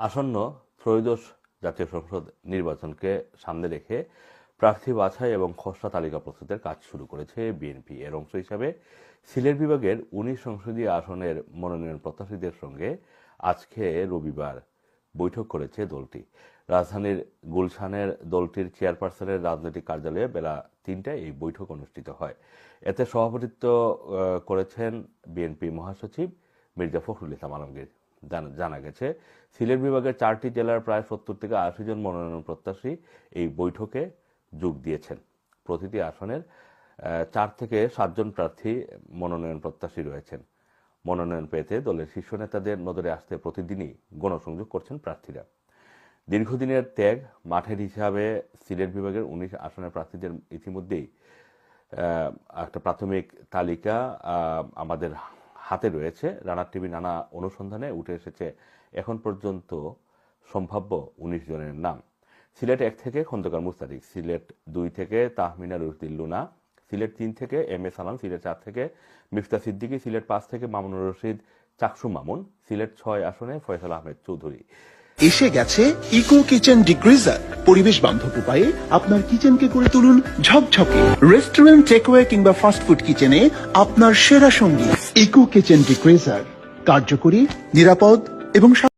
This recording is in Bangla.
আসন্ন ত্রয়োদশ জাতীয় সংসদ নির্বাচনকে সামনে রেখে প্রার্থী বাছাই এবং খসড়া তালিকা প্রস্তুতের কাজ শুরু করেছে বিএনপি। এর অংশ হিসাবে সিলেট বিভাগের ১৯ সংসদীয় আসনের মনোনয়ন প্রত্যাশীদের সঙ্গে আজকে রবিবার বৈঠক করেছে দলটি। রাজধানীর গুলশানের দলটির চেয়ারপারসনের রাজনৈতিক কার্যালয়ে বেলা ৩টায় এই বৈঠক অনুষ্ঠিত হয়। এতে সভাপতিত্ব করেছেন বিএনপি মহাসচিব মির্জা ফখরুল ইসলাম আলমগীর। জানা গেছে, সিলেট বিভাগের ৪টি জেলার প্রায় ৭০ থেকে ৮০ জন মনোনয়ন প্রত্যাশী এই বৈঠকে যোগ দিয়েছেন। প্রতিটি আসনের ৪ থেকে ৭ জন প্রার্থী মনোনয়ন প্রত্যাশী রয়েছেন। মনোনয়ন পেতে দলের শীর্ষ নেতাদের নজরে আসতে প্রতিদিনই গণসংযোগ করছেন প্রার্থীরা। দীর্ঘদিনের ত্যাগ মাঠের হিসাবে সিলেট বিভাগের ১৯ আসনের প্রার্থীদের ইতিমধ্যেই একটা প্রাথমিক তালিকা আমাদের হাতে রয়েছে। রানার টিভি নানা অনুসন্ধানে উঠে এসেছে এখন পর্যন্ত সম্ভাব্য ১৯ জনের নাম। সিলেট ১ থেকে খন্দকার মুস্তাদিক, সিলেট ২ থেকে তাহমিনা রুশদিন লুনা, সিলেট ৩ থেকে এম এ সালাম, সিলেট ৪ থেকে মিফতা সিদ্দিকী, সিলেট ৫ থেকে মামুনুর রশিদ চাকসু মামুন, সিলেট ৬ আসনে ফয়সাল আহমেদ চৌধুরী। এসে গেছে ইকো কিচেন ডিগ্রিজার। পরিবেশ বান্ধব উপায়ে আপনার কিচেনকে করে তুলুন ঝকঝকে। রেস্টুরেন্ট, টেকওয়ে কিংবা ফাস্টফুড কিচেনে আপনার সেরা সঙ্গী ইকো কিচেন ডিগ্রিজার, কার্যকরী, নিরাপদ এবং